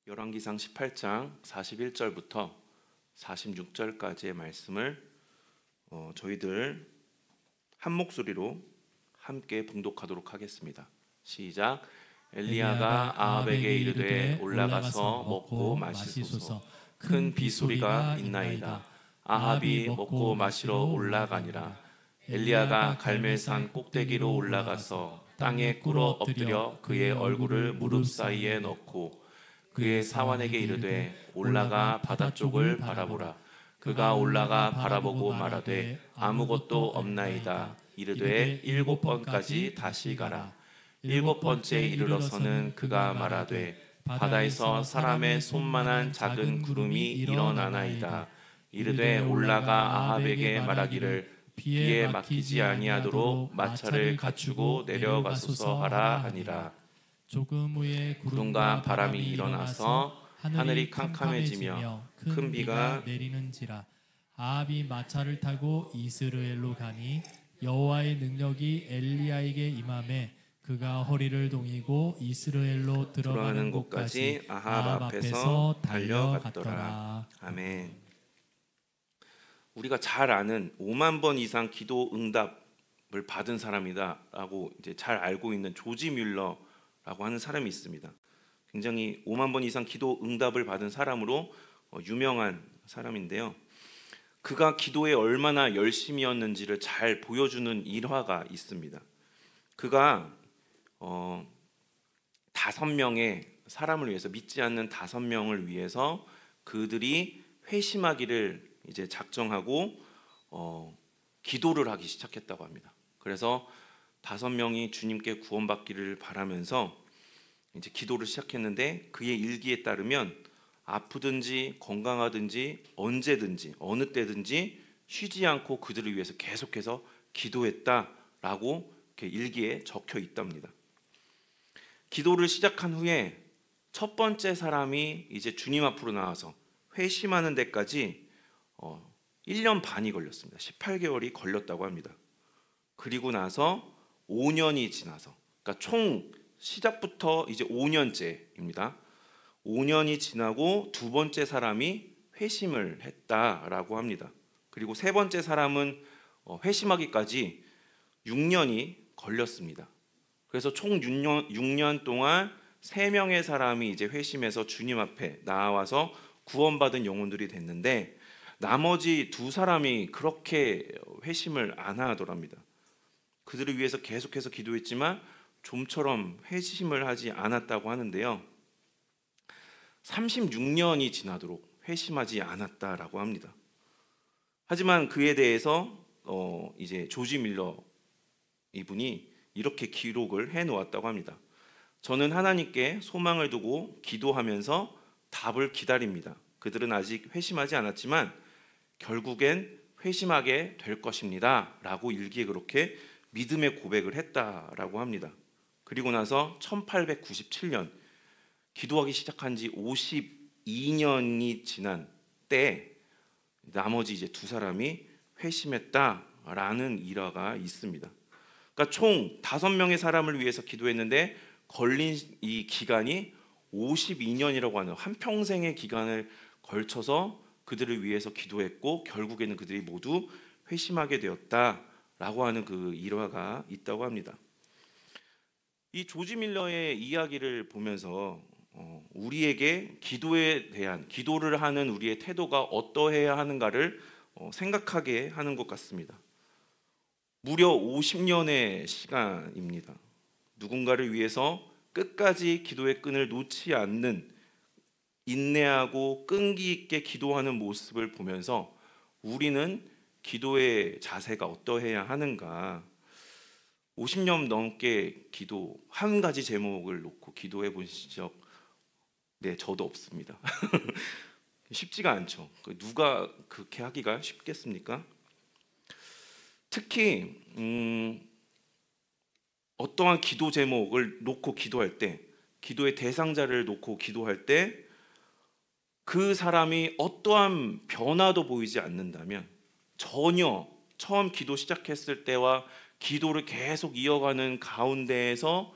열왕기상 18장 41절부터 46절까지의 말씀을 저희들 한 목소리로 함께 봉독하도록 하겠습니다. 시작. 엘리야가 아합에게 이르되 올라가서 먹고 마시소서. 큰 비소리가 있나이다. 아합이 먹고 마시러 올라가니라. 엘리야가 갈멜산 꼭대기로 올라가서 땅에 꿇어 엎드려 그의 얼굴을 무릎 사이에 넣고 그의 사환에게 이르되 올라가 바다 쪽을 바라보라. 그가 올라가 바라보고 말하되 아무것도 없나이다. 이르되 7번까지 다시 가라. 7번째 이르러서는 그가 말하되 바다에서 사람의 손만한 작은 구름이 일어나나이다. 이르되 올라가 아합에게 말하기를 비에 막히지 아니하도록 마차를 갖추고 내려가소서 하라 하니라. 조금 후에 구름과 바람이 일어나서 하늘이 캄캄해지며 큰 비가 내리는지라. 아합이 마차를 타고 이스라엘로 가니 여호와의 능력이 엘리야에게 임하매 그가 허리를 동이고 이스라엘로 들어가는 곳까지 아합 앞에서 달려갔더라. 아멘. 우리가 잘 아는 5만 번 이상 기도 응답을 받은 사람이다라고 이제 잘 알고 있는 조지 뮬러 라고 하는 사람이 있습니다. 굉장히 5만 번 이상 기도 응답을 받은 사람으로 유명한 사람인데요. 그가 기도에 얼마나 열심이었는지를 잘 보여주는 일화가 있습니다. 그가 5명의 사람을 위해서, 믿지 않는 5명을 위해서 그들이 회심하기를 이제 작정하고 기도를 하기 시작했다고 합니다. 그래서 5명이 주님께 구원받기를 바라면서 이제 기도를 시작했는데 그의 일기에 따르면 아프든지 건강하든지 언제든지 어느 때든지 쉬지 않고 그들을 위해서 계속해서 기도했다라고 이렇게 일기에 적혀 있답니다. 기도를 시작한 후에 첫 번째 사람이 이제 주님 앞으로 나와서 회심하는 데까지 1년 반이 걸렸습니다. 18개월이 걸렸다고 합니다. 그리고 나서 5년이 지나서, 그러니까 총 시작부터 이제 5년째입니다. 5년이 지나고 두 번째 사람이 회심을 했다라고 합니다. 그리고 세 번째 사람은 회심하기까지 6년이 걸렸습니다. 그래서 총 6년 동안 3명의 사람이 이제 회심해서 주님 앞에 나와서 구원받은 영혼들이 됐는데 나머지 2사람이 그렇게 회심을 안 하더랍니다. 그들을 위해서 계속해서 기도했지만 좀처럼 회심을 하지 않았다고 하는데요. 36년이 지나도록 회심하지 않았다라고 합니다. 하지만 그에 대해서 이제 조지 밀러 이분이 이렇게 기록을 해놓았다고 합니다. 저는 하나님께 소망을 두고 기도하면서 답을 기다립니다. 그들은 아직 회심하지 않았지만 결국엔 회심하게 될 것입니다 라고 일기에 그렇게 믿음의 고백을 했다라고 합니다. 그리고 나서 1897년 기도하기 시작한 지 52년이 지난 때 나머지 이제 2사람이 회심했다라는 일화가 있습니다. 그러니까 총 5명의 사람을 위해서 기도했는데 걸린 이 기간이 52년이라고 하는 한평생의 기간을 걸쳐서 그들을 위해서 기도했고 결국에는 그들이 모두 회심하게 되었다라고 하는 그 일화가 있다고 합니다. 이 조지 밀러의 이야기를 보면서 우리에게 기도에 대한, 기도를 하는 우리의 태도가 어떠해야 하는가를 생각하게 하는 것 같습니다. 무려 50년의 시간입니다. 누군가를 위해서 끝까지 기도의 끈을 놓지 않는 인내하고 끈기 있게 기도하는 모습을 보면서 우리는 기도의 자세가 어떠해야 하는가, 50년 넘게 기도 한 가지 제목을 놓고 기도해 보신 적 저도 없습니다. 쉽지가 않죠. 누가 그렇게 하기가 쉽겠습니까? 특히 어떠한 기도 제목을 놓고 기도할 때, 기도의 대상자를 놓고 기도할 때 그 사람이 어떠한 변화도 보이지 않는다면, 전혀 처음 기도 시작했을 때와 기도를 계속 이어가는 가운데에서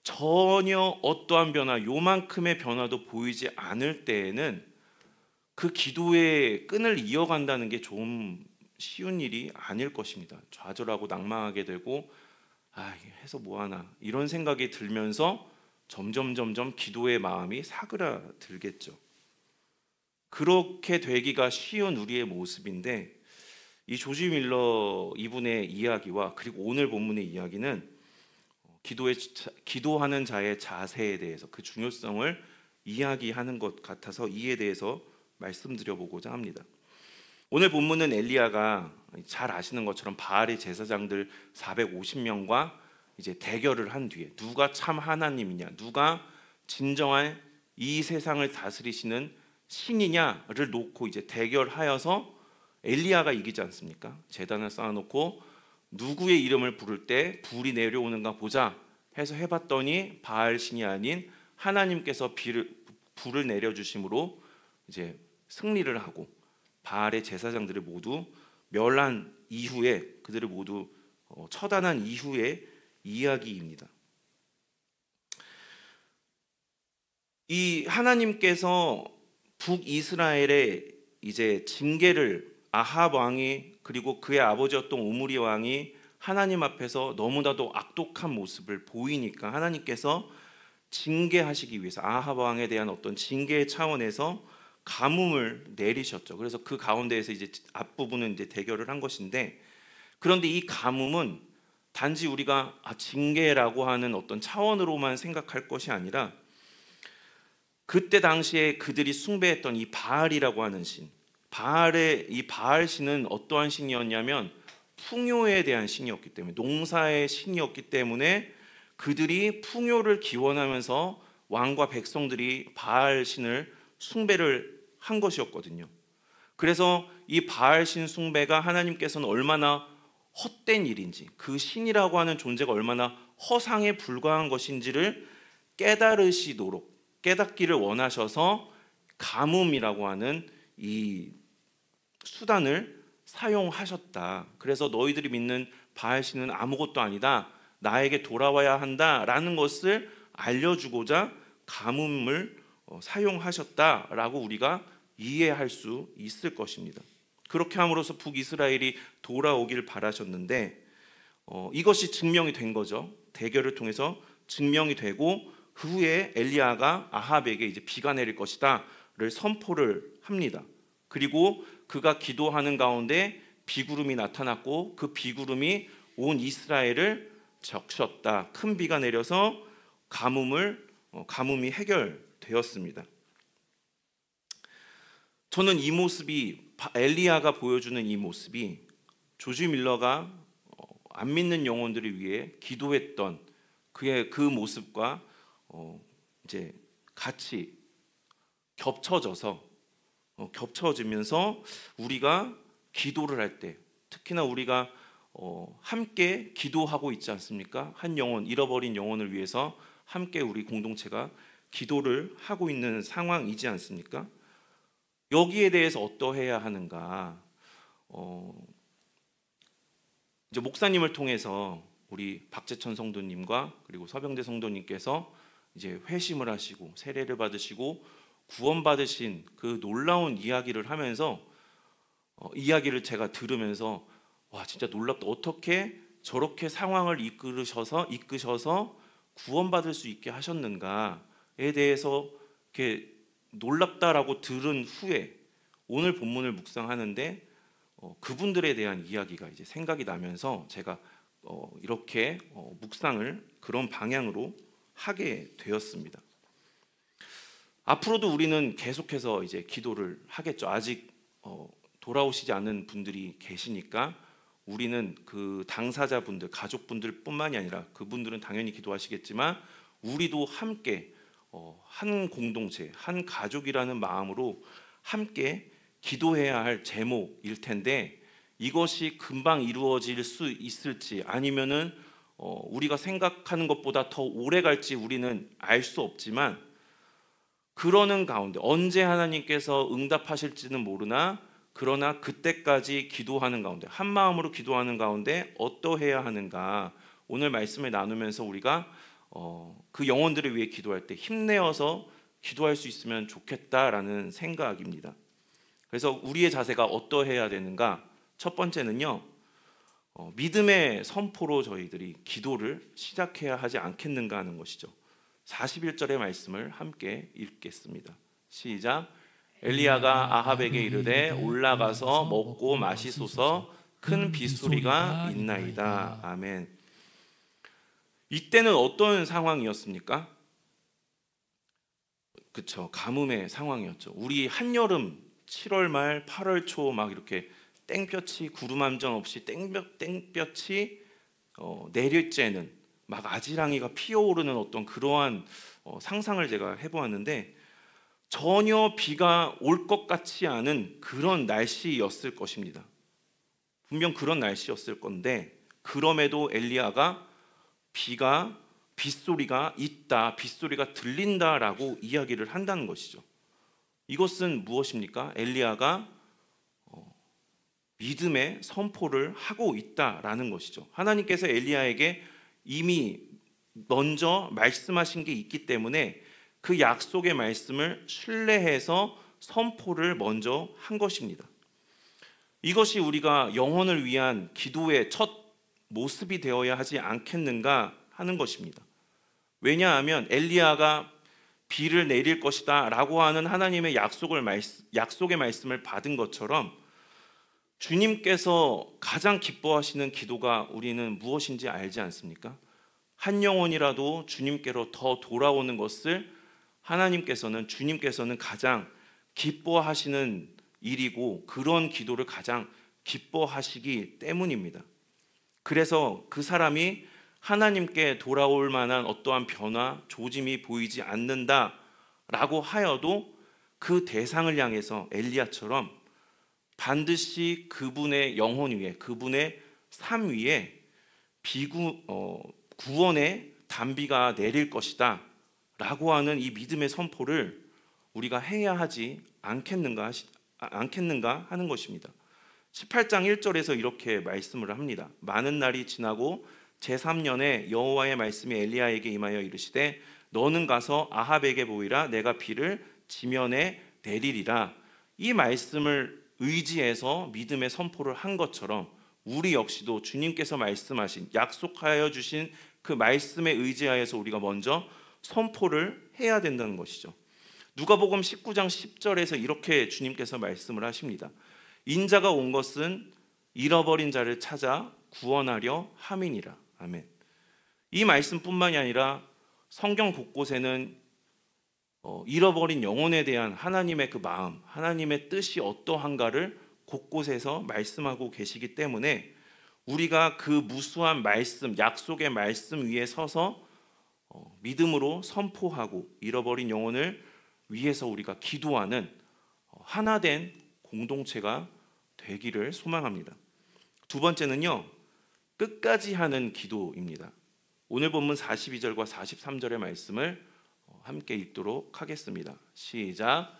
전혀 어떠한 변화, 요만큼의 변화도 보이지 않을 때에는 그 기도의 끈을 이어간다는 게 좀 쉬운 일이 아닐 것입니다. 좌절하고 낭망하게 되고 이게 해서 뭐하나 이런 생각이 들면서 점점 기도의 마음이 사그라들겠죠. 그렇게 되기가 쉬운 우리의 모습인데, 이 조지 밀러 이분의 이야기와 그리고 오늘 본문의 이야기는 기도하는 자의 자세에 대해서, 그 중요성을 이야기하는 것 같아서 이에 대해서 말씀드려보고자 합니다. 오늘 본문은 엘리야가 잘 아시는 것처럼 바알의 제사장들 450명과 이제 대결을 한 뒤에 누가 참 하나님이냐, 누가 진정한 이 세상을 다스리시는 신이냐를 놓고 이제 대결하여서 엘리야가 이기지 않습니까? 제단을 쌓아놓고 누구의 이름을 부를 때 불이 내려오는가 보자 해서 해봤더니 바알 신이 아닌 하나님께서 불을 내려주심으로 이제 승리를 하고 바알의 제사장들을 모두 멸한 이후에, 그들을 모두 처단한 이후의 이야기입니다. 이 하나님께서 북이스라엘의 이제 징계를 아합 왕이, 그리고 그의 아버지였던 오므리 왕이 하나님 앞에서 너무나도 악독한 모습을 보이니까 하나님께서 징계하시기 위해서 아합 왕에 대한 어떤 징계의 차원에서 가뭄을 내리셨죠. 그래서 그 가운데에서 이제 앞부분은 이제 대결을 한 것인데, 그런데 이 가뭄은 단지 우리가 징계라고 하는 어떤 차원으로만 생각할 것이 아니라 그때 당시에 그들이 숭배했던 이 바알이라고 하는 신, 이 바알 신은 어떠한 신이었냐면 풍요에 대한 신이었기 때문에, 농사의 신이었기 때문에 그들이 풍요를 기원하면서 왕과 백성들이 바알 신을 숭배를 한 것이었거든요. 그래서 이 바알 신 숭배가 하나님께서는 얼마나 헛된 일인지, 그 신이라고 하는 존재가 얼마나 허상에 불과한 것인지를 깨닫기를 원하셔서 가뭄이라고 하는 이 수단을 사용하셨다. 그래서 너희들이 믿는 바알 신은 아무것도 아니다, 나에게 돌아와야 한다라는 것을 알려주고자 가뭄을 사용하셨다라고 우리가 이해할 수 있을 것입니다. 그렇게 함으로써 북이스라엘이 돌아오길 바라셨는데 이것이 증명이 된 거죠. 대결을 통해서 증명이 되고 그 후에 엘리야가 아합에게 이제 비가 내릴 것이다를 선포를 합니다. 그리고 그가 기도하는 가운데 비구름이 나타났고 그 비구름이 온 이스라엘을 적셨다. 큰 비가 내려서 가뭄이 해결되었습니다. 저는 이 모습이, 엘리야가 보여주는 이 모습이 조지 밀러가 안 믿는 영혼들을 위해 기도했던 그의 그 모습과 이제 같이 겹쳐지면서 우리가 기도를 할 때, 특히나 우리가 함께 기도하고 있지 않습니까? 한 영혼, 잃어버린 영혼을 위해서 함께 우리 공동체가 기도를 하고 있는 상황이지 않습니까? 여기에 대해서 어떠해야 하는가? 이제 목사님을 통해서 우리 박재천 성도님과 그리고 서병재 성도님께서 이제 회심을 하시고 세례를 받으시고 구원받으신 그 놀라운 이야기를 하면서 이야기를 제가 들으면서 와, 진짜 놀랍다. 어떻게 저렇게 상황을 이끄셔서 구원받을 수 있게 하셨는가에 대해서 이렇게 놀랍다라고 들은 후에 오늘 본문을 묵상하는데 그분들에 대한 이야기가 이제 생각이 나면서 제가 이렇게 묵상을 그런 방향으로 하게 되었습니다. 앞으로도 우리는 계속해서 이제 기도를 하겠죠. 아직 돌아오시지 않은 분들이 계시니까 우리는 그 당사자분들, 가족분들뿐만이 아니라 그분들은 당연히 기도하시겠지만 우리도 함께 한 공동체, 한 가족이라는 마음으로 함께 기도해야 할 제목일 텐데 이것이 금방 이루어질 수 있을지 아니면은 우리가 생각하는 것보다 더 오래 갈지 우리는 알 수 없지만 그러는 가운데 언제 하나님께서 응답하실지는 모르나 그러나 그때까지 기도하는 가운데 한 마음으로 기도하는 가운데 어떠해야 하는가 오늘 말씀을 나누면서 우리가 그 영혼들을 위해 기도할 때 힘내어서 기도할 수 있으면 좋겠다라는 생각입니다. 그래서 우리의 자세가 어떠해야 되는가? 첫 번째는요, 믿음의 선포로 저희들이 기도를 시작해야 하지 않겠는가 하는 것이죠. 41절의 말씀을 함께 읽겠습니다. 시작. 엘리야가 아합에게 이르되 올라가서 먹고 마시소서, 큰 빗소리가 있나이다. 아멘. 이때는 어떤 상황이었습니까? 그쵸, 가뭄의 상황이었죠. 우리 한여름 7월 말 8월 초 막 이렇게 땡볕이 구름 한 점 없이 땡볕이 내릴째는 막 아지랑이가 피어오르는 어떤 그러한 상상을 제가 해보았는데, 전혀 비가 올 것 같지 않은 그런 날씨였을 것입니다. 분명 그런 날씨였을 건데, 그럼에도 엘리야가 빗소리가 있다, 빗소리가 들린다라고 이야기를 한다는 것이죠. 이것은 무엇입니까? 엘리야가 믿음의 선포를 하고 있다라는 것이죠. 하나님께서 엘리야에게 이미 먼저 말씀하신 게 있기 때문에 그 약속의 말씀을 신뢰해서 선포를 먼저 한 것입니다. 이것이 우리가 영혼을 위한 기도의 첫 모습이 되어야 하지 않겠는가 하는 것입니다. 왜냐하면 엘리야가 비를 내릴 것이다 라고 하는 하나님의 약속의 말씀을 받은 것처럼 주님께서 가장 기뻐하시는 기도가 우리는 무엇인지 알지 않습니까? 한 영혼이라도 주님께로 더 돌아오는 것을 주님께서는 가장 기뻐하시는 일이고, 그런 기도를 가장 기뻐하시기 때문입니다. 그래서 그 사람이 하나님께 돌아올 만한 어떠한 변화, 조짐이 보이지 않는다라고 하여도 그 대상을 향해서 엘리야처럼 반드시 그분의 영혼 위에, 그분의 삶 위에 구원의 단비가 내릴 것이다 라고 하는 이 믿음의 선포를 우리가 해야 하지 않겠는가 하는 것입니다. 18장 1절에서 이렇게 말씀을 합니다. 많은 날이 지나고 제3년에 여호와의 말씀이 엘리야에게 임하여 이르시되 너는 가서 아합에게 보이라. 내가 비를 지면에 내리리라. 이 말씀을 의지해서 믿음의 선포를 한 것처럼 우리 역시도 주님께서 말씀하신, 약속하여 주신 그 말씀에 의지하여서 우리가 먼저 선포를 해야 된다는 것이죠. 누가복음 19장 10절에서 이렇게 주님께서 말씀을 하십니다. 인자가 온 것은 잃어버린 자를 찾아 구원하려 함이니라. 아멘. 이 말씀뿐만이 아니라 성경 곳곳에는 잃어버린 영혼에 대한 하나님의 그 마음, 하나님의 뜻이 어떠한가를 곳곳에서 말씀하고 계시기 때문에 우리가 그 무수한 말씀, 약속의 말씀 위에 서서 믿음으로 선포하고 잃어버린 영혼을 위해서 우리가 기도하는 하나된 공동체가 되기를 소망합니다. 두 번째는요, 끝까지 하는 기도입니다. 오늘 본문 42절과 43절의 말씀을 함께 읽도록 하겠습니다. 시작.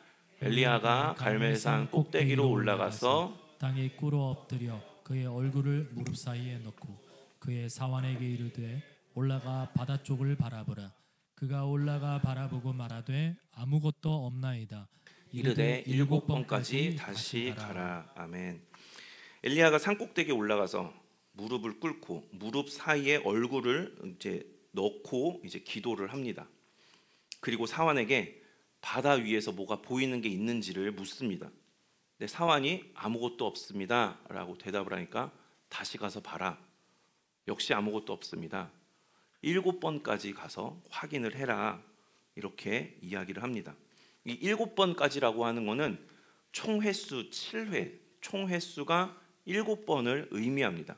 엘리야가 갈멜산 꼭대기로 올라가서 땅에 꿇어 엎드려 그의 얼굴을 무릎 사이에 넣고 그의 사환에게 이르되 올라가 바다 쪽을 바라보라. 그가 올라가 바라보고 말하되 아무것도 없나이다. 이르되 7번까지 다시 가라. 아멘. 엘리야가 산 꼭대기에 올라가서 무릎을 꿇고 무릎 사이에 얼굴을 넣고 기도를 합니다. 그리고 사환에게 바다 위에서 뭐가 보이는 게 있는지를 묻습니다. 근데 사환이 아무것도 없습니다 라고 대답을 하니까 다시 가서 봐라. 역시 아무것도 없습니다. 7번까지 가서 확인을 해라. 이렇게 이야기를 합니다. 이 7번까지라고 하는 것은 총 횟수 7회, 총 횟수가 7번을 의미합니다.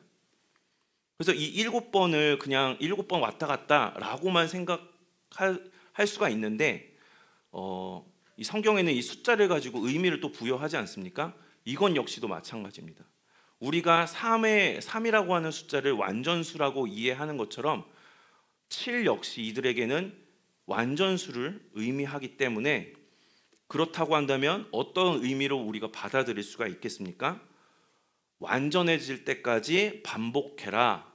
그래서 이 7번을 그냥 7번 왔다 갔다 라고만 생각할 수가 있는데 이 성경에는 이 숫자를 가지고 의미를 또 부여하지 않습니까? 이건 역시도 마찬가지입니다. 우리가 3이라고 하는 숫자를 완전수라고 이해하는 것처럼 7 역시 이들에게는 완전수를 의미하기 때문에, 그렇다고 한다면 어떤 의미로 우리가 받아들일 수가 있겠습니까? 완전해질 때까지 반복해라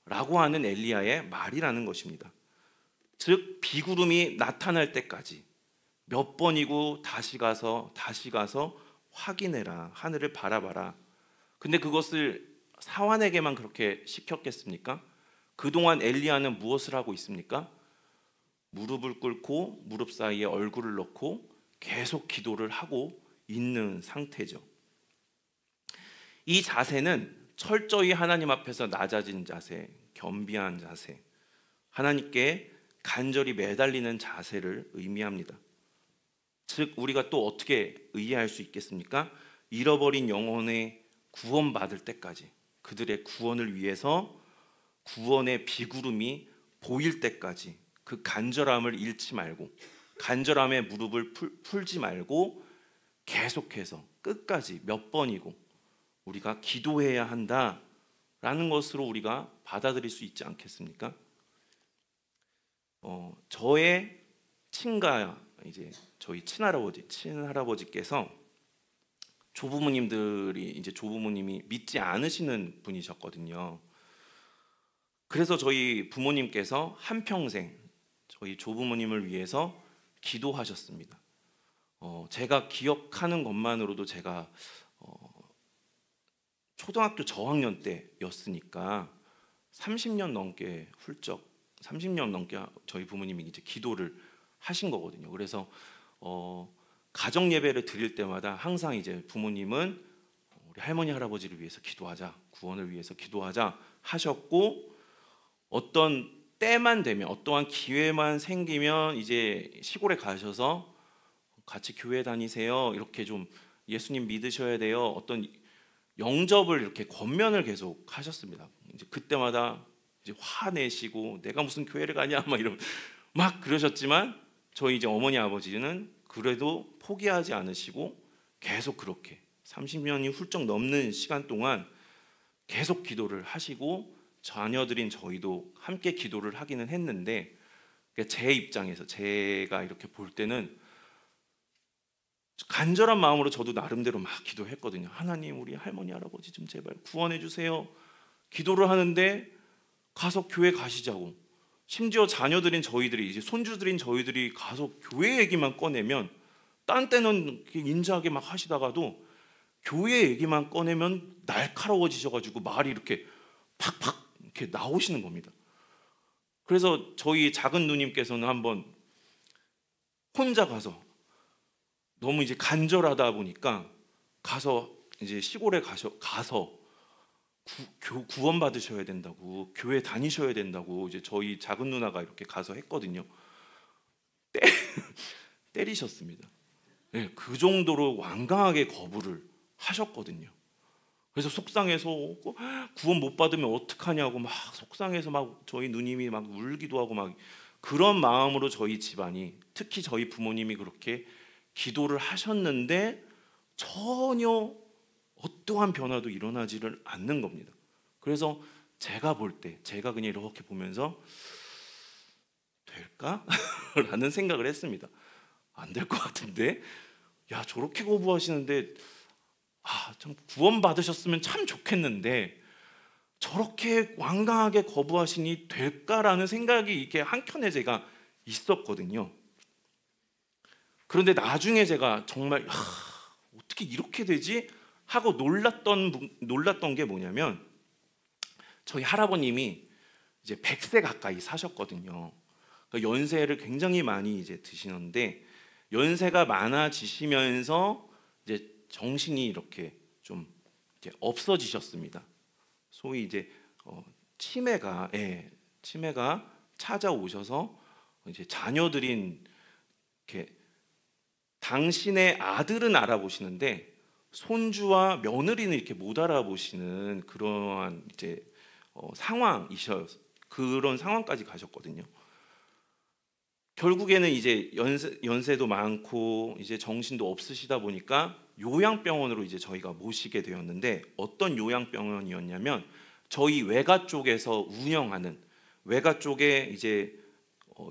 라고 하는 엘리야의 말이라는 것입니다. 즉 비구름이 나타날 때까지 몇 번이고 다시 가서 확인해라. 하늘을 바라봐라. 근데 그것을 사환에게만 그렇게 시켰겠습니까? 그동안 엘리야는 무엇을 하고 있습니까? 무릎을 꿇고 무릎 사이에 얼굴을 넣고 계속 기도를 하고 있는 상태죠. 이 자세는 철저히 하나님 앞에서 낮아진 자세, 겸비한 자세, 하나님께 간절히 매달리는 자세를 의미합니다. 즉 우리가 또 어떻게 이해할 수 있겠습니까? 잃어버린 영혼의 구원받을 때까지, 그들의 구원을 위해서 구원의 비구름이 보일 때까지 그 간절함을 잃지 말고, 간절함에 무릎을 풀지 말고 계속해서 끝까지 몇 번이고 우리가 기도해야 한다라는 것으로 우리가 받아들일 수 있지 않겠습니까? 저의 친가, 이제 저희 친할아버지께서 조부모님이 믿지 않으시는 분이셨거든요. 그래서 저희 부모님께서 한평생 저희 조부모님을 위해서 기도하셨습니다. 제가 기억하는 것만으로도 제가 초등학교 저학년 때였으니까 30년 넘게 저희 부모님이 이제 기도를 하신 거거든요. 그래서 가정 예배를 드릴 때마다 항상 이제 부모님은 우리 할머니 할아버지를 위해서 기도하자, 구원을 위해서 기도하자 하셨고, 어떤 때만 되면, 어떠한 기회만 생기면 이제 시골에 가셔서 같이 교회 다니세요, 이렇게 좀 예수님 믿으셔야 돼요, 어떤 영접을 이렇게 권면을 계속 하셨습니다. 이제 그때마다 이제 화내시고 내가 무슨 교회를 가냐 막 그러셨지만, 저희 이제 어머니 아버지는 그래도 포기하지 않으시고 계속 그렇게 30년이 훌쩍 넘는 시간 동안 계속 기도를 하시고, 자녀들인 저희도 함께 기도를 하기는 했는데, 제 입장에서 제가 이렇게 볼 때는 간절한 마음으로 저도 나름대로 막 기도했거든요. 하나님, 우리 할머니 할아버지 좀 제발 구원해 주세요. 기도를 하는데 가서 교회 가시자고, 심지어 자녀들인 저희들이, 이제 손주들인 저희들이 가서 교회 얘기만 꺼내면, 딴 때는 인자하게 막 하시다가도 교회 얘기만 꺼내면 날카로워지셔가지고 말이 이렇게 팍팍 이렇게 나오시는 겁니다. 그래서 저희 작은 누님께서는 한번 혼자 가서, 너무 이제 간절하다 보니까 가서 이제 시골에 가서 구원 받으셔야 된다고, 교회 다니셔야 된다고 이제 저희 작은 누나가 이렇게 가서 했거든요. 때리셨습니다. 네, 그 정도로 완강하게 거부를 하셨거든요. 그래서 속상해서 구원 못 받으면 어떡하냐고 막 속상해서 막 저희 누님이 막 울기도 하고 막 그런 마음으로 저희 집안이, 특히 저희 부모님이 그렇게 기도를 하셨는데 전혀 어떠한 변화도 일어나지를 않는 겁니다. 그래서 제가 볼 때, 제가 그냥 이렇게 보면서 될까? 라는 생각을 했습니다. 안 될 것 같은데, 야 저렇게 거부하시는데, 참 구원 받으셨으면 참 좋겠는데 저렇게 완강하게 거부하시니 될까라는 생각이 이렇게 한켠에 제가 있었거든요. 그런데 나중에 제가 정말 어떻게 이렇게 되지? 하고 놀랐던 게 뭐냐면, 저희 할아버님이 이제 100세 가까이 사셨거든요. 그러니까 연세를 굉장히 많이 이제 드시는데, 연세가 많아지시면서 이제 정신이 이렇게 좀 이제 없어지셨습니다. 소위 이제 치매가 찾아오셔서 이제 자녀들인 이렇게 당신의 아들은 알아보시는데 손주와 며느리는 이렇게 못 알아보시는 그러한 이제 그런 상황까지 가셨거든요. 결국에는 이제 연세도 많고 이제 정신도 없으시다 보니까 요양병원으로 이제 저희가 모시게 되었는데, 어떤 요양병원이었냐면 저희 외가 쪽에서 운영하는, 외가 쪽에 이제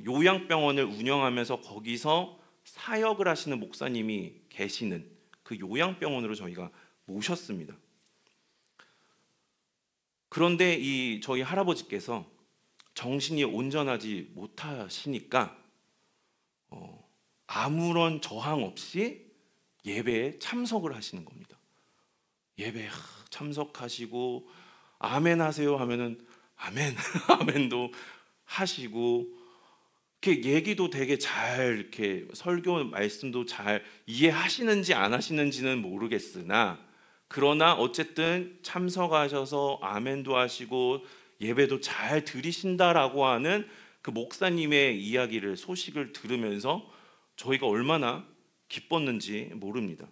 요양병원을 운영하면서 거기서 사역을 하시는 목사님이 계시는 그 요양병원으로 저희가 모셨습니다. 그런데 저희 할아버지께서 정신이 온전하지 못하시니까 아무런 저항 없이 예배에 참석을 하시는 겁니다. 예배에 참석하시고 아멘 하세요 하면은 아멘 아멘도 하시고, 이렇게 얘기도 되게 잘, 이렇게 설교 말씀도 잘 이해하시는지 안 하시는지는 모르겠으나, 그러나 어쨌든 참석하셔서 아멘도 하시고 예배도 잘 드리신다라고 하는 그 목사님의 이야기를, 소식을 들으면서 저희가 얼마나 기뻤는지 모릅니다.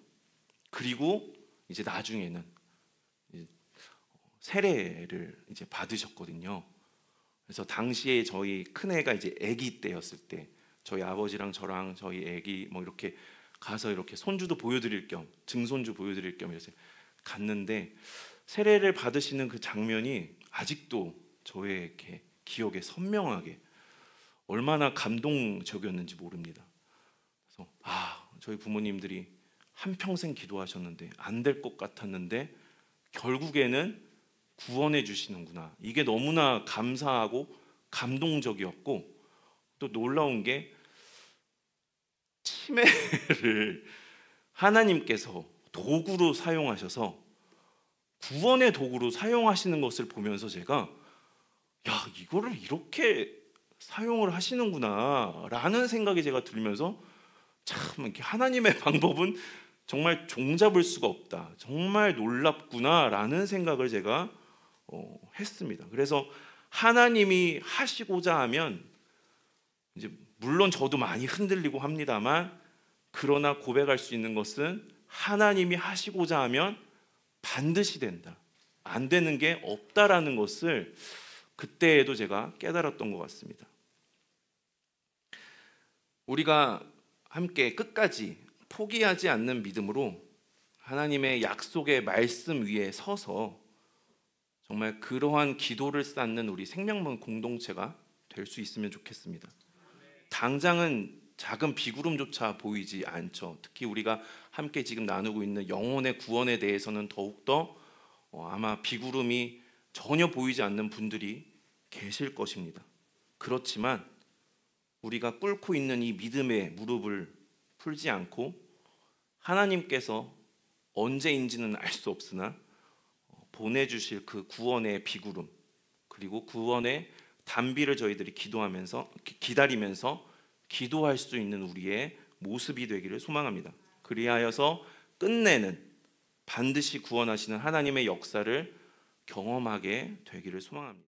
그리고 이제 나중에는 세례를 이제 받으셨거든요. 그래서 당시에 저희 큰애가 이제 아기 때였을 때, 저희 아버지랑 저랑 저희 아기 뭐 이렇게 가서 이렇게 손주도 보여드릴 겸, 증손주 보여드릴 겸 이렇게 갔는데, 세례를 받으시는 그 장면이 아직도 저의 이렇게 기억에 선명하게, 얼마나 감동적이었는지 모릅니다. 그래서 저희 부모님들이 한평생 기도하셨는데 안 될 것 같았는데 결국에는 구원해 주시는구나, 이게 너무나 감사하고 감동적이었고, 또 놀라운 게 치매를 하나님께서 도구로 사용하셔서, 구원의 도구로 사용하시는 것을 보면서 제가 이거를 이렇게 사용을 하시는구나 라는 생각이 제가 들면서, 참 이렇게 하나님의 방법은 정말 종잡을 수가 없다, 정말 놀랍구나 라는 생각을 제가 했습니다. 그래서 하나님이 하시고자 하면, 이제 물론 저도 많이 흔들리고 합니다만, 그러나 고백할 수 있는 것은 하나님이 하시고자 하면 반드시 된다, 안 되는 게 없다라는 것을 그때에도 제가 깨달았던 것 같습니다. 우리가 함께 끝까지 포기하지 않는 믿음으로 하나님의 약속의 말씀 위에 서서 정말 그러한 기도를 쌓는 우리 생명문 공동체가 될 수 있으면 좋겠습니다. 당장은 작은 비구름조차 보이지 않죠. 특히 우리가 함께 지금 나누고 있는 영혼의 구원에 대해서는 더욱더 아마 비구름이 전혀 보이지 않는 분들이 계실 것입니다. 그렇지만 우리가 꿇고 있는 이 믿음의 무릎을 풀지 않고, 하나님께서 언제인지는 알 수 없으나 보내주실 그 구원의 비구름, 그리고 구원의 단비를 저희들이 기다리면서 기도할 수 있는 우리의 모습이 되기를 소망합니다. 그리하여서 끝내는 반드시 구원하시는 하나님의 역사를 경험하게 되기를 소망합니다.